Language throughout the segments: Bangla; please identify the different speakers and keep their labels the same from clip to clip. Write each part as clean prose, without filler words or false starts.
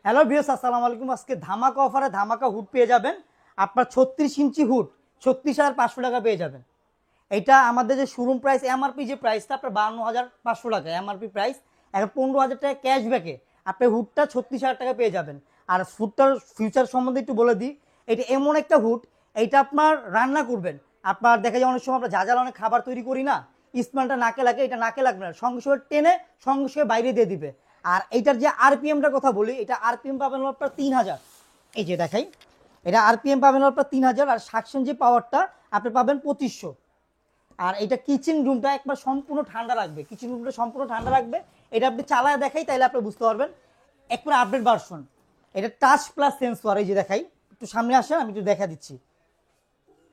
Speaker 1: হ্যালো ভিউয়ার্স, আসসালামু আলাইকুম। আজকে ধামাকা অফারে ধামাকা হুড পেয়ে যাবেন। আপনার 36 ইঞ্চি হুড 36,500 টাকা পেয়ে যাবেন। এটা আমাদের যে শোরুম প্রাইস এমআরপি যে প্রাইসটা আপনার 52,500 টাকা এমআরপি প্রাইস। এখন 15,000 টাকা ক্যাশব্যাকে আপনি হুডটা 36,000 টাকা পেয়ে যাবেন। আর হুডটার ফিউচার সম্বন্ধে একটু বলে দিই। এটা এমন একটা হুড, এইটা আপনার রান্না করবেন, আপনার দেখা যায় অনেক সময় আমরা যা অনেক খাবার তৈরি করি না, স্মেলটা নাকে লাগে, এটা নাকে লাগবে না, সঙ্গে সঙ্গে টেনে সঙ্গে সঙ্গে বাইরে দিয়ে দিবে। আর এইটার যে আরপিএমটার কথা বলি, এটা আরপিএম পাবেন আপনার 3,000। এই যে দেখাই, এটা আরপিএম পাবেন আপনার 3,000। আর সাকশন যে পাওয়ারটা আপনি পাবেন 2500। আর এটা কিচেন রুমটা একবার সম্পূর্ণ ঠান্ডা রাখবে, কিচেন রুমটা সম্পূর্ণ ঠান্ডা রাখবে। এটা আপনি চালায় দেখাই তাইলে আপনি বুঝতে পারবেন একবার আপডেট ভার্সন। এটা টাচ প্লাস সেন্সর। এই যে দেখাই, একটু সামনে আসেন, আমি একটু দেখা দিচ্ছি।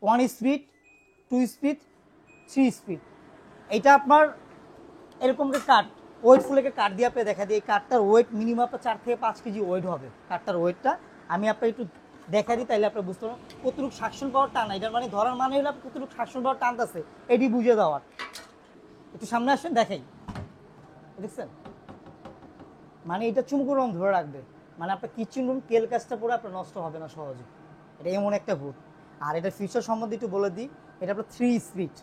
Speaker 1: 1 স্পিড, 2 স্পিড, 3 স্পিড। এটা আপনার এরকম যে কাঠ, ওয়েট ফুলেকে কাঠ দিয়ে আপনি দেখা দিই। এই কাঠটার ওয়েট মিনিমাম আপনার 4 থেকে 5 কেজি ওয়েট হবে। কাঠটার ওয়েটটা আমি আপনার একটু দেখা দিই, তাইলে আপনি বুঝতে পারবেন কতটুকু সাকশন পাওয়ার টানা। এটার মানে ধরার মানে হলো কতটুকু সাকশন পাওয়ার টানতেছে, এটি বুঝে দেওয়ার। একটু সামনে আসেন, দেখাই, দেখছেন? মানে এটা চুমকো রং ধরে রাখবে, মানে আপনার কিচেন রুম তেল কাজটা পরে আপনার নষ্ট হবে না সহজে। এটা এমন একটা হুড। আর এটা ফিচার সম্বন্ধে একটু বলে দিই। এটা আপনার 3 স্পিড।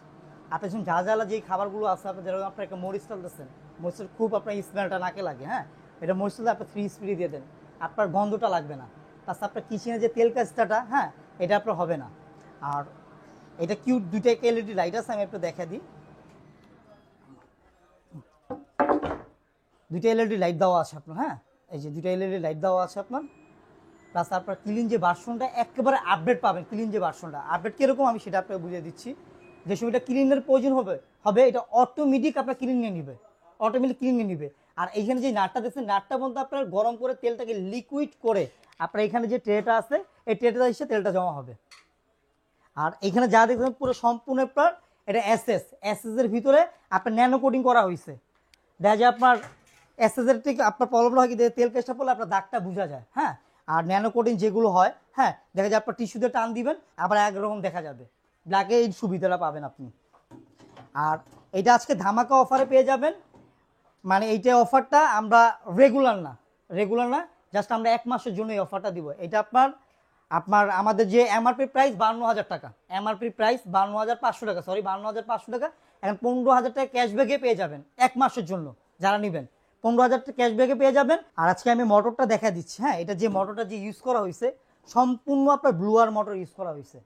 Speaker 1: আপনার যখন জ্বালা যে খাবারগুলো আছে, আপনার যেরকম আপনার একটা মরিচ টালতেছেন, মরিচের খুব আপনার স্মেলটা নাকে লাগে, হ্যাঁ, এটা মরিচ টালতে আপনার 3 স্পিডে দিয়ে দেন, আপনার গন্ধটা লাগবে না। তাছাড়া আপনার কিচেনে যে তেল কাজটা, হ্যাঁ, এটা আপনার হবে না। আর এটা কিউট দুইটা এলইডি লাইট আছে, আমি একটু দেখা দিই। দুইটা এলইডি লাইট দেওয়া আছে আপনার, হ্যাঁ, এই যে দুইটা এলইডি লাইট দেওয়া আছে আপনার। প্লাস আপনার ক্লিন যে ভার্সনটা একেবারে আপডেট পাবেন। ক্লিন যে ভার্সনটা আপডেট কীরকম আমি সেটা আপনাকে বুঝিয়ে দিচ্ছি। যে সময়টা ক্লিনের প্রয়োজন হবে এটা অটোমেটিক আপনার ক্লিন নিয়ে নিবে, অটোমেটিক ক্লিন নিয়ে নিবে। আর এইখানে যে নাটটা দেখছেন, নাটটা বলতে আপনার গরম করে তেলটাকে লিকুইড করে আপনার এখানে যে ট্রেটা আছে, এই ট্রেটা এসে তেলটা জমা হবে। আর এখানে যা দেখছেন পুরো সম্পূর্ণ আপনার এটা এস এর ভিতরে আপনার ন্যানো কোটিং করা হয়েছে। দেখা যায় আপনার এসএসের ঠিক আপনার প্রবলেম হয় কি, তেল কেসটা পড়লে আপনার দাগটা বোঝা যায়, হ্যাঁ। আর ন্যানো কোটিং যেগুলো হয়, হ্যাঁ, দেখা যায় আপনার টিস্যু দিয়ে টান দিবেন, আবার একরকম দেখা যাবে। ব্ল্যাকে এই সুবিধাটা পাবেন আপনি। আর এটা আজকে ধামাকা অফারে পেয়ে যাবেন। মানে এইটা অফারটা আমরা রেগুলার না, জাস্ট আমরা 1 মাসের জন্য এই অফারটা দিব। এটা আপনার আপনার আমাদের যে এমআরপি প্রাইস 52,000 টাকা, এমআরপি প্রাইস 52,500 টাকা, সরি 52,500 টাকা। এখন 15,000 টাকা ক্যাশব্যাকে পেয়ে যাবেন 1 মাসের জন্য যারা নেবেন। 15,000 টাকা ক্যাশব্যাকে পেয়ে যাবেন। আর আজকে আমি মোটরটা দেখা দিচ্ছি, হ্যাঁ। এটা যে মোটরটা যে ইউজ করা হয়েছে, সম্পূর্ণ আপনার ব্লুয়ার মোটর ইউজ করা হয়েছে,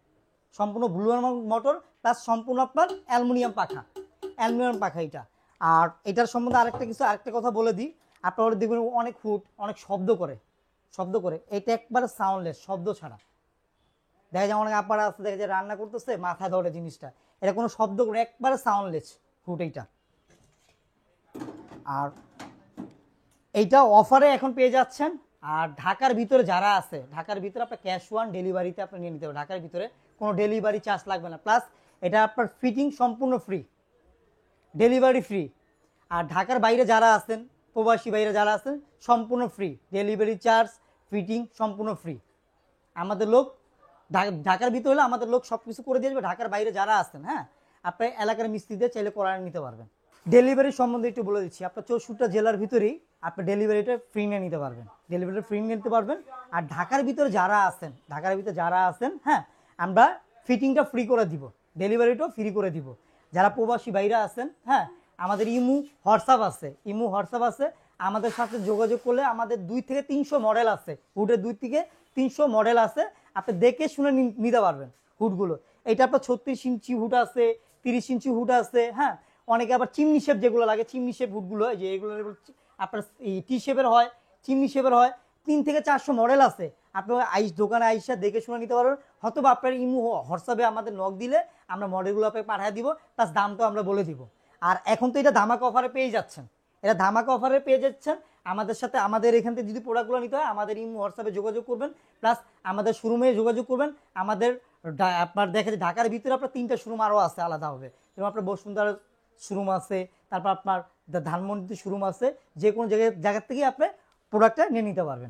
Speaker 1: সম্পূর্ণ ব্লুয়ার মোটর, প্লাস সম্পূর্ণ আপনার অ্যালুমিনিয়াম পাখা এটা। আর এটার সম্বন্ধে আরেকটা কথা বলে দিই। আপনারা দেখবেন অনেক হুড অনেক শব্দ করে, এটা একবারে সাউন্ডলেস, শব্দ ছাড়া। দেখা যায় অনেক আপারা আছে, দেখা যায় রান্না করতেছে মাথা ধরে জিনিসটা, এটা কোনো শব্দ করে, একবারে সাউন্ডলেস হুড এইটা। আর এইটা অফারে এখন পেয়ে যাচ্ছেন। আর ঢাকার ভিতরে যারা আছে, ঢাকার ভিতরে আপনার ক্যাশ অন ডেলিভারিতে আপনি নিয়ে নিতে হবে। ঢাকার ভিতরে কোনো ডেলিভারি চার্জ লাগবে না, প্লাস এটা আপনার ফিটিং সম্পূর্ণ ফ্রি, ডেলিভারি ফ্রি। আর ঢাকার বাইরে যারা আছেন, প্রবাসী বাইরে যারা আছেন, সম্পূর্ণ ফ্রি, ডেলিভারি চার্জ, ফিটিং সম্পূর্ণ ফ্রি। আমাদের লোক ঢাকার ভিতরে হলে আমাদের লোক সব কিছু করে দিয়ে যাবে। ঢাকার বাইরে যারা আছেন, হ্যাঁ, আপনার এলাকার মিস্ত্রিদের চাইলে করা নিতে পারবেন। ডেলিভারি সম্বন্ধে একটু বলে দিচ্ছি। আপনার 64টা জেলার ভিতরেই আপনি ডেলিভারিটা ফ্রি নিয়ে নিতে পারবেন। আর ঢাকার ভিতরে যারা আছেন, হ্যাঁ, আমরা ফিটিংটা ফ্রি করে দিব, ডেলিভারিটাও ফ্রি করে দিব। যারা প্রবাসী বাইরে আছেন, হ্যাঁ, আমাদের ইমু হোয়াটসঅ্যাপ আছে। আমাদের সাথে যোগাযোগ করলে আমাদের 2 থেকে 300 মডেল আছে, হুডের 2 থেকে 300 মডেল আছে, আপনি দেখে শুনে নিতে পারবেন হুডগুলো। এটা আপনার 36 ইঞ্চি হুড আছে, 30 ইঞ্চি হুড আছে, হ্যাঁ। অনেকে আবার চিমনি শেপ যেগুলো লাগে, চিমনি শেপ হুডগুলো, যে এগুলো আপনার টি শেপের হয়, চিমনি শেপের হয়, 3 থেকে 400 মডেল আছে। আপনি দোকানে আইসা দেখে শুনে নিতে পারবেন। হয়তো আপনার ইমু হোয়াটসঅ্যাপে আমাদের নক দিলে আমরা মডেলগুলো আপনাকে পাঠিয়ে দিব, প্লাস দামটাও আমরা বলে দিব। আর এখন তো এটা ধামাকা অফারে পেয়ে যাচ্ছেন, আমাদের এখান থেকে যদি প্রোডাক্টগুলো নিতে হয় আমাদের ইমো হোয়াটসঅ্যাপে যোগাযোগ করবেন, প্লাস আমাদের শোরুমে যোগাযোগ করবেন। আমাদের আপনার দেখা যায় ঢাকার ভিতরে আপনার 3টা শোরুম আরও আছে আলাদাভাবে, যেমন আপনার বসুন্ধরা শোরুম আছে, তারপর আপনার ধানমন্ডিতে শোরুম আছে। যে কোনো জায়গার থেকে আপনি প্রোডাক্টটা নিয়ে নিতে পারবেন।